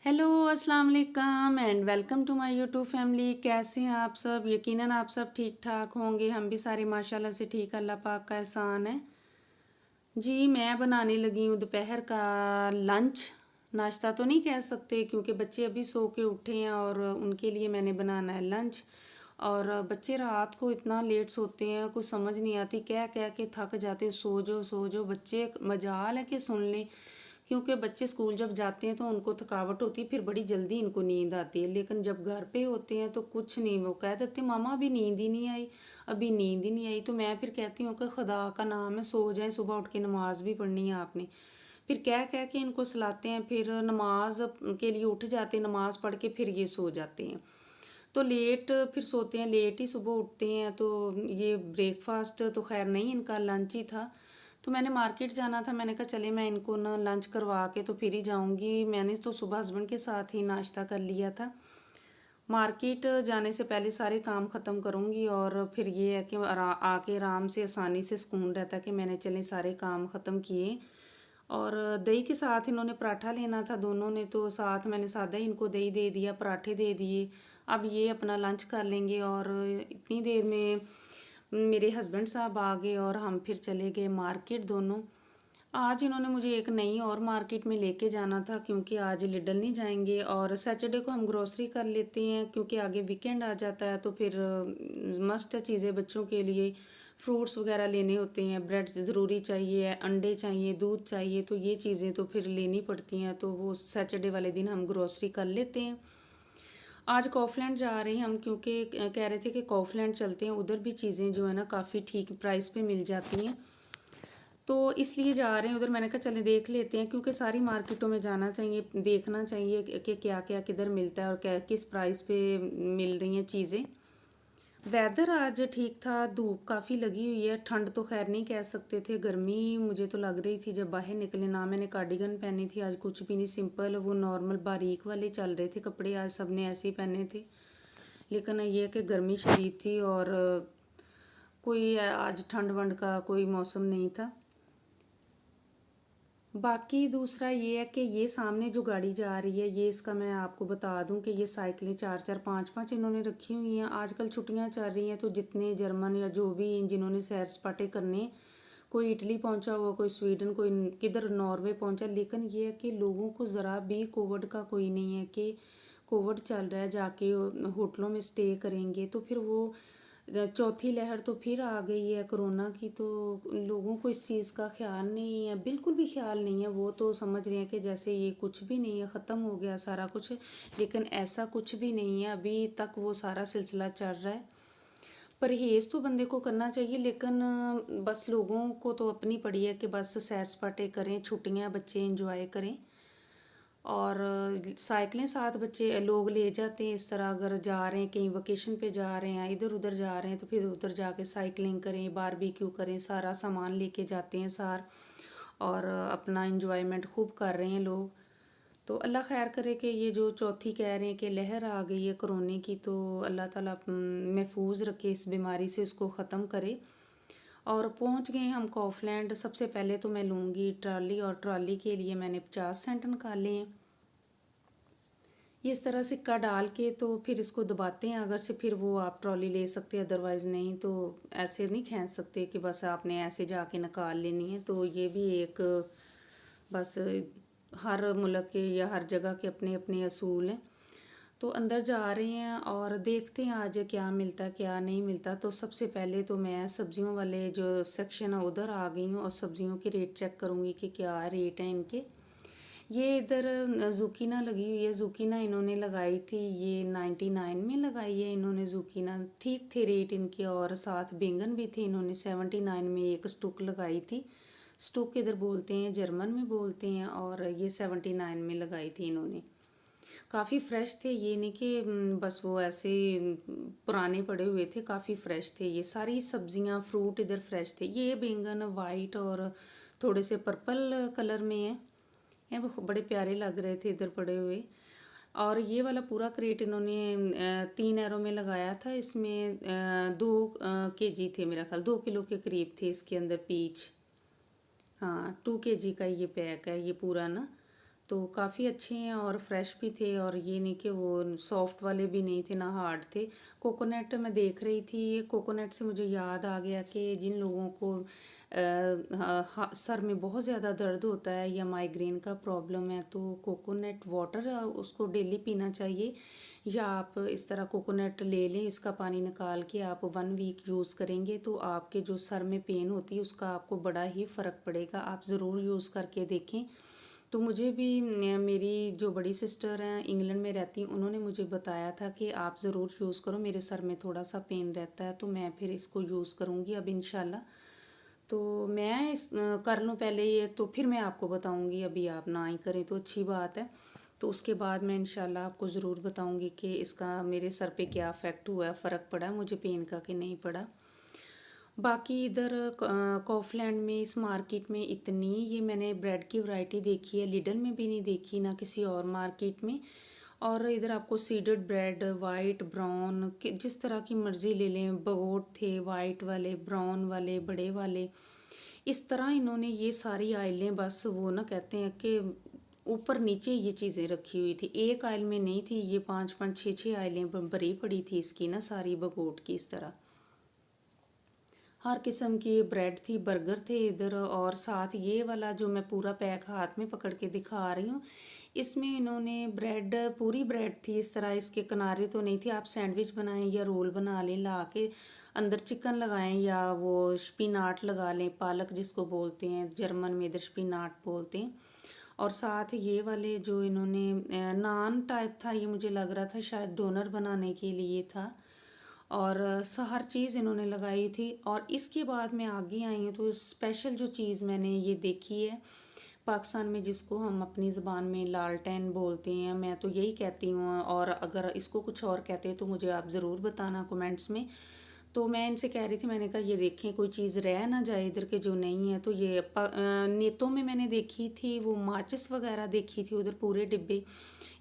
Hello अस्सलाम वालेकुम and welcome to my YouTube family. कैसे हैं आप सब? यकीनन आप सब ठीक ठाक होंगे। हम भी सारे माशाल्लाह से ठीक, अल्लाह पाक का एहसान है। जी मैं बनाने लगी हूँ दोपहर का लंच। नाश्ता तो नहीं कह सकते क्योंकि बच्चे अभी सो के उठे हैं और उनके लिए मैंने बनाना है लंच। और बच्चे रात को इतना लेट सोते हैं, कुछ समझ नहीं आती, कह कह के थक जाते, सो जाओ। बच्चे मजाल है कि सुन लें, क्योंकि बच्चे स्कूल जब जाते हैं तो उनको थकावट होती है, फिर बड़ी जल्दी इनको नींद आती है। लेकिन जब घर पे होते हैं तो कुछ नहीं, वो कह देते मामा अभी नींद ही नहीं आई, अभी नींद ही नहीं आई। तो मैं फिर कहती हूँ कि खुदा का नाम है, सो जाएं, सुबह उठ के नमाज भी पढ़नी है आपने। फिर कह कह के इनको सुलाते हैं, फिर नमाज के लिए उठ जाते हैं, नमाज पढ़ के फिर ये सो जाते हैं। तो लेट फिर सोते हैं, लेट ही सुबह उठते हैं। तो ये ब्रेकफास्ट तो खैर नहीं, इनका लंच ही था। तो मैंने मार्केट जाना था, मैंने कहा चले मैं इनको ना लंच करवा के तो फिर ही जाऊंगी। मैंने तो सुबह हस्बैंड के साथ ही नाश्ता कर लिया था। मार्केट जाने से पहले सारे काम ख़त्म करूंगी और फिर ये है कि आके आराम से आसानी से सुकून रहता है कि मैंने चले सारे काम ख़त्म किए। और दही के साथ इन्होंने पराठा लेना था दोनों ने, तो साथ मैंने सादा ही इनको दही दे दिया, पराठे दे दिए। अब ये अपना लंच कर लेंगे। और इतनी देर में मेरे हस्बैंड साहब आ गए और हम फिर चले गए मार्केट दोनों। आज इन्होंने मुझे एक नई और मार्केट में लेके जाना था क्योंकि आज लिडल नहीं जाएंगे और सैटरडे को हम ग्रोसरी कर लेते हैं क्योंकि आगे वीकेंड आ जाता है। तो फिर मस्ट है चीज़ें बच्चों के लिए, फ्रूट्स वगैरह लेने होते हैं, ब्रेड ज़रूरी चाहिए, अंडे चाहिए, दूध चाहिए, तो ये चीज़ें तो फिर लेनी पड़ती हैं। तो वो सैटरडे वाले दिन हम ग्रोसरी कर लेते हैं। आज कॉफलैंड जा रहे हैं हम क्योंकि कह रहे थे कि कॉफलैंड चलते हैं, उधर भी चीज़ें जो है ना काफ़ी ठीक प्राइस पे मिल जाती हैं, तो इसलिए जा रहे हैं उधर। मैंने कहा चले देख लेते हैं क्योंकि सारी मार्केटों में जाना चाहिए, देखना चाहिए कि क्या क्या किधर मिलता है और क्या किस प्राइस पे मिल रही हैं चीज़ें। वेदर आज ठीक था, धूप काफ़ी लगी हुई है, ठंड तो खैर नहीं कह सकते थे, गर्मी मुझे तो लग रही थी जब बाहर निकले ना। मैंने कार्डिगन पहनी थी आज, कुछ भी नहीं, सिंपल वो नॉर्मल बारीक वाले चल रहे थे कपड़े, आज सब ने ऐसे ही पहने थे। लेकिन ये है कि गर्मी शदीद थी और कोई आज ठंड वंड का कोई मौसम नहीं था। बाकी दूसरा ये है कि ये सामने जो गाड़ी जा रही है, ये इसका मैं आपको बता दूं कि ये साइकिलें चार चार पाँच पाँच इन्होंने रखी हुई हैं। आजकल छुट्टियां चल रही हैं तो जितने जर्मन या जो भी जिन्होंने सैर सपाटे करने, कोई इटली पहुंचा हुआ, कोई स्वीडन, कोई किधर नॉर्वे पहुंचा। लेकिन ये है कि लोगों को ज़रा भी कोविड का कोई नहीं है कि कोविड चल रहा है जाके होटलों में स्टे करेंगे। तो फिर वो चौथी लहर तो फिर आ गई है कोरोना की, तो लोगों को इस चीज़ का ख्याल नहीं है, बिल्कुल भी ख्याल नहीं है। वो तो समझ रहे हैं कि जैसे ये कुछ भी नहीं है, ख़त्म हो गया सारा कुछ। लेकिन ऐसा कुछ भी नहीं है, अभी तक वो सारा सिलसिला चल रहा है। परहेज़ तो बंदे को करना चाहिए, लेकिन बस लोगों को तो अपनी पड़ी है कि बस सैर सपाटे करें, छुट्टियां बच्चे इंजॉय करें। और साइकिलें साथ बच्चे लोग ले जाते हैं इस तरह, अगर जा रहे हैं कहीं वकेशन पे जा रहे हैं, इधर उधर जा रहे हैं, तो फिर उधर जाके साइकिलिंग करें, बारबेक्यू करें, सारा सामान लेके जाते हैं सार, और अपना इंजॉयमेंट खूब कर रहे हैं लोग। तो अल्लाह खैर करे कि ये जो चौथी कह रहे हैं कि लहर आ गई है कोरोना की, तो अल्लाह ताला महफूज रखे इस बीमारी से, उसको ख़त्म करे। और पहुंच गए हम कॉफलैंड। सबसे पहले तो मैं लूँगी ट्रॉली, और ट्रॉली के लिए मैंने 50 सेंट निकाले हैं। ये इस तरह सिक्का डाल के तो फिर इसको दबाते हैं, अगर से फिर वो आप ट्रॉली ले सकते हैं, अदरवाइज़ नहीं तो ऐसे नहीं खींच सकते कि बस आपने ऐसे जाके निकाल लेनी है। तो ये भी एक बस हर मुल्क के या हर जगह के अपने अपने असूल हैं। तो अंदर जा रहे हैं और देखते हैं आज क्या मिलता है क्या नहीं मिलता। तो सबसे पहले तो मैं सब्जियों वाले जो सेक्शन है उधर आ गई हूँ और सब्जियों के रेट चेक करूँगी कि क्या रेट हैं इनके। ये इधर जुकीना लगी हुई है, जुकीना इन्होंने लगाई थी, ये 99 में लगाई है इन्होंने जुकीना, ठीक थे रेट इनके। और साथ बैंगन भी थे, इन्होंने 79 में एक स्टुक लगाई थी। स्टुक इधर बोलते हैं, जर्मन में बोलते हैं, और ये 79 में लगाई थी इन्होंने। काफ़ी फ़्रेश थे, ये नहीं कि बस वो ऐसे पुराने पड़े हुए थे, काफ़ी फ़्रेश थे। ये सारी सब्जियां फ्रूट इधर फ्रेश थे। ये बैंगन वाइट और थोड़े से पर्पल कलर में है, ये वो बड़े प्यारे लग रहे थे इधर पड़े हुए। और ये वाला पूरा क्रेट इन्होंने 3 यूरो में लगाया था। इसमें 2 केजी थे, मेरा ख्याल 2 किलो के करीब थे इसके अंदर पीच। हाँ 2 केजी का ये पैक है ये पूरा ना। तो काफ़ी अच्छे हैं और फ्रेश भी थे, और ये नहीं कि वो सॉफ्ट वाले भी नहीं थे ना हार्ड थे। कोकोनट मैं देख रही थी, कोकोनट से मुझे याद आ गया कि जिन लोगों को सर में बहुत ज़्यादा दर्द होता है या माइग्रेन का प्रॉब्लम है, तो कोकोनट वाटर उसको डेली पीना चाहिए। या आप इस तरह कोकोनट ले लें, इसका पानी निकाल के आप 1 वीक यूज़ करेंगे तो आपके जो सर में पेन होती है उसका आपको बड़ा ही फ़र्क पड़ेगा। आप ज़रूर यूज़ करके देखें। तो मुझे भी मेरी जो बड़ी सिस्टर हैं इंग्लैंड में रहती, उन्होंने मुझे बताया था कि आप ज़रूर यूज़ करो, मेरे सर में थोड़ा सा पेन रहता है, तो मैं फिर इसको यूज़ करूँगी अब इंशाल्लाह। तो मैं कर लूँ पहले ये, तो फिर मैं आपको बताऊँगी। अभी आप ना ही करें तो अच्छी बात है। तो उसके बाद मैं इंशाल्लाह आपको ज़रूर बताऊँगी कि इसका मेरे सर पे क्या इफ़ेक्ट हुआ है, फ़र्क पड़ा मुझे पेन का कि नहीं पड़ा। बाकी इधर कॉफलैंड में इस मार्केट में इतनी ये मैंने ब्रेड की वैरायटी देखी है, लिडल में भी नहीं देखी ना किसी और मार्केट में। और इधर आपको सीडेड ब्रेड वाइट ब्राउन जिस तरह की मर्ज़ी ले लें, बगोट थे वाइट वाले, ब्राउन वाले, बड़े वाले। इस तरह इन्होंने ये सारी आइलें, बस वो ना कहते हैं कि ऊपर नीचे ये चीज़ें रखी हुई थी, एक आइल में नहीं थी ये, 5-5 6-6 आइलें भरी पड़ी थी इसकी ना सारी बगोट की। इस तरह हर किस्म की ब्रेड थी, बर्गर थे इधर। और साथ ये वाला जो मैं पूरा पैक हाथ में पकड़ के दिखा रही हूँ, इसमें इन्होंने ब्रेड, पूरी ब्रेड थी इस तरह, इसके किनारे तो नहीं थी। आप सैंडविच बनाएं या रोल बना लें, ला के अंदर चिकन लगाएं या वो स्पिनाट लगा लें, पालक जिसको बोलते हैं, जर्मन में इधर स्पिनाट बोलते हैं। और साथ ये वाले जो इन्होंने नान टाइप था, ये मुझे लग रहा था शायद डोनर बनाने के लिए था। और हर चीज़ इन्होंने लगाई थी। और इसके बाद मैं आगे आई हूँ तो स्पेशल जो चीज़ मैंने ये देखी है पाकिस्तान में, जिसको हम अपनी ज़बान में लालटेन बोलते हैं, मैं तो यही कहती हूँ। और अगर इसको कुछ और कहते हैं तो मुझे आप ज़रूर बताना कमेंट्स में। तो मैं इनसे कह रही थी, मैंने कहा ये देखें कोई चीज़ रह ना जाए इधर के जो नहीं है। तो ये नेतों में मैंने देखी थी, वो माचिस वगैरह देखी थी उधर पूरे डिब्बे।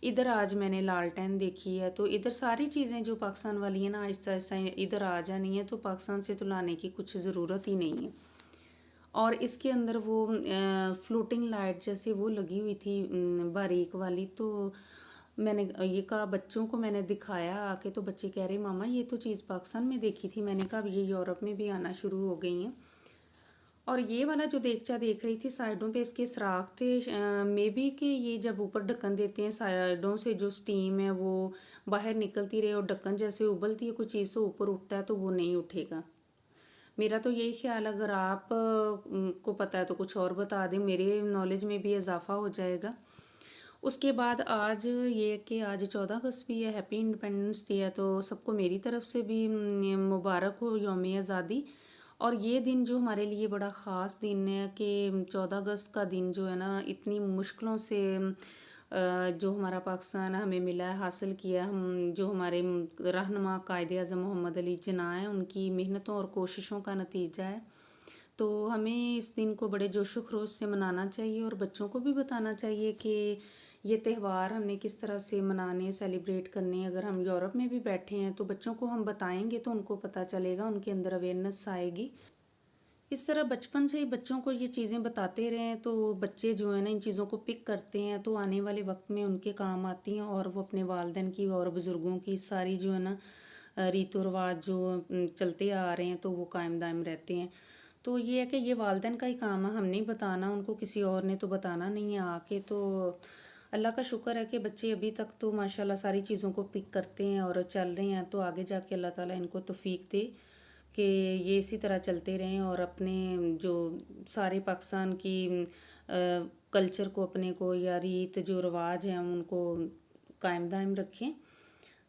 इधर आज मैंने लालटेन देखी है। तो इधर सारी चीज़ें जो पाकिस्तान वाली हैं ना, आहिस्ता आहिस्ता इधर आ जानी है, तो पाकिस्तान से तो लाने की कुछ ज़रूरत ही नहीं है। और इसके अंदर वो फ्लोटिंग लाइट जैसे वो लगी हुई थी बारीक वाली। तो मैंने ये कहा बच्चों को, मैंने दिखाया आके, तो बच्चे कह रहे मामा ये तो चीज़ पाकिस्तान में देखी थी। मैंने कहा ये यूरोप में भी आना शुरू हो गई हैं। और ये वाला जो देगचा देख रही थी, साइडों पे इसके सुराख थे, मे बी कि ये जब ऊपर ढक्कन देते हैं साइडों से जो स्टीम है वो बाहर निकलती रहे, और ढक्कन जैसे उबलती है कोई चीज़ तो ऊपर उठता है तो वो नहीं उठेगा। मेरा तो यही ख्याल, अगर आप को पता है तो कुछ और बता दें, मेरे नॉलेज में भी इजाफा हो जाएगा। उसके बाद आज ये कि आज 14 अगस्त भी है, हैप्पी इंडिपेंडेंस डे है, तो सबको मेरी तरफ से भी मुबारक हो यौम आज़ादी। और ये दिन जो हमारे लिए बड़ा ख़ास दिन है कि 14 अगस्त का दिन जो है ना, इतनी मुश्किलों से जो हमारा पाकिस्तान हमें मिला है, हासिल किया, हम जो हमारे रहनुमा कायदे आज़म मोहम्मद अली जिन्ना हैं, उनकी मेहनतों और कोशिशों का नतीजा है। तो हमें इस दिन को बड़े जोशो खरोश से मनाना चाहिए, और बच्चों को भी बताना चाहिए कि ये त्यौहार हमने किस तरह से मनाने, सेलिब्रेट करने। अगर हम यूरोप में भी बैठे हैं तो बच्चों को हम बताएंगे तो उनको पता चलेगा, उनके अंदर अवेयरनेस आएगी। इस तरह बचपन से ही बच्चों को ये चीज़ें बताते रहें तो बच्चे जो है ना इन चीज़ों को पिक करते हैं, तो आने वाले वक्त में उनके काम आती हैं, और वो अपने वालिदैन की और बुज़ुर्गों की सारी जो है ना रीतो रिवाज जो चलते आ रहे हैं तो वो कायम दायम रहते हैं। तो ये है कि ये वालिदैन का ही काम है, हम नहीं बताना उनको, किसी और ने तो बताना नहीं है आके। तो अल्लाह का शुक्र है कि बच्चे अभी तक तो माशाल्लाह सारी चीज़ों को पिक करते हैं और चल रहे हैं। तो आगे जाके अल्लाह ताला इनको तौफीक दे कि ये इसी तरह चलते रहें, और अपने जो सारे पाकिस्तान की कल्चर को, अपने को या रीत जो रिवाज हैं उनको कायम दायम रखें।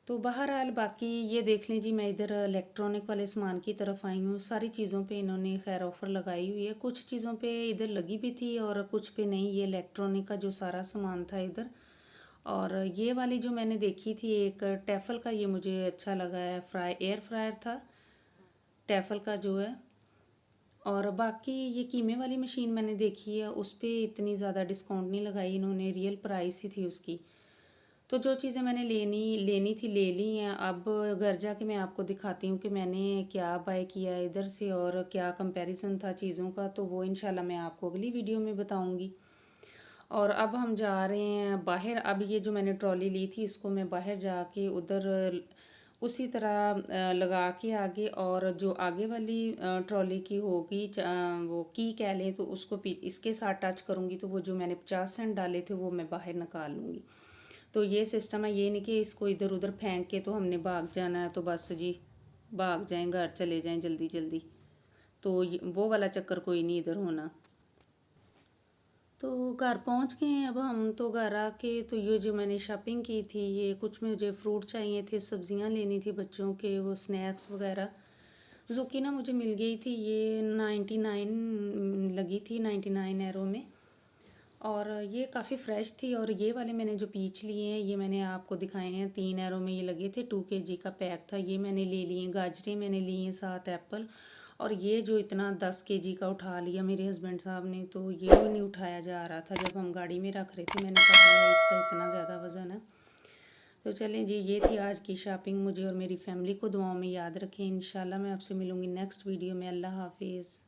तो बहरहाल बाकी ये देख लें जी, मैं इधर इलेक्ट्रॉनिक वाले सामान की तरफ आई हूँ। सारी चीज़ों पे इन्होंने खैर ऑफ़र लगाई हुई है, कुछ चीज़ों पे इधर लगी भी थी और कुछ पे नहीं। ये इलेक्ट्रॉनिक का जो सारा सामान था इधर। और ये वाली जो मैंने देखी थी एक टेफल का, ये मुझे अच्छा लगा है, एयर फ्रायर था टेफल का जो है। और बाकी ये कीमे वाली मशीन मैंने देखी है, उस पर इतनी ज़्यादा डिस्काउंट नहीं लगाई इन्होंने, रियल प्राइस ही थी उसकी। तो जो चीज़ें मैंने लेनी लेनी थी ले ली हैं। अब घर जाके मैं आपको दिखाती हूँ कि मैंने क्या बाय किया है इधर से और क्या कंपैरिजन था चीज़ों का, तो वो इंशाल्लाह मैं आपको अगली वीडियो में बताऊँगी। और अब हम जा रहे हैं बाहर। अब ये जो मैंने ट्रॉली ली थी इसको मैं बाहर जाके उधर उसी तरह लगा के आगे, और जो आगे वाली ट्रॉली की होगी वो की कह लें, तो उसको इसके साथ टच करूँगी तो वो जो मैंने 50 सेंट डाले थे वो मैं बाहर निकाल लूँगी। तो ये सिस्टम है, ये नहीं कि इसको इधर उधर फेंक के तो हमने भाग जाना है, तो बस जी भाग जाएं, घर चले जाएं जल्दी जल्दी। तो वो वाला चक्कर कोई नहीं इधर होना। तो घर पहुंच गए हैं अब हम। तो घर आके तो ये जो मैंने शॉपिंग की थी, ये कुछ मुझे फ्रूट चाहिए थे, सब्जियां लेनी थी बच्चों के, वो स्नैक्स वगैरह। ज़ुकी ना मुझे मिल गई थी, ये 99 लगी थी, 99 यूरो में। और ये काफ़ी फ़्रेश थी। और ये वाले मैंने जो पीच लिए हैं ये मैंने आपको दिखाए हैं, 3 यूरो में ये लगे थे, 2 kg का पैक था, ये मैंने ले लिए। गाजरें मैंने ली हैं, 7 एप्पल। और ये जो इतना 10 kg का उठा लिया मेरे हस्बैंड साहब ने, तो ये भी नहीं उठाया जा रहा था जब हम गाड़ी में रख रहे थे। मैंने कहा है इसका इतना ज़्यादा वज़न है। तो चलें जी, ये थी आज की शॉपिंग। मुझे और मेरी फैमिली को दुआओं में याद रखें। इंशाल्लाह मैं आपसे मिलूँगी नेक्स्ट वीडियो में। अल्लाह हाफिज़।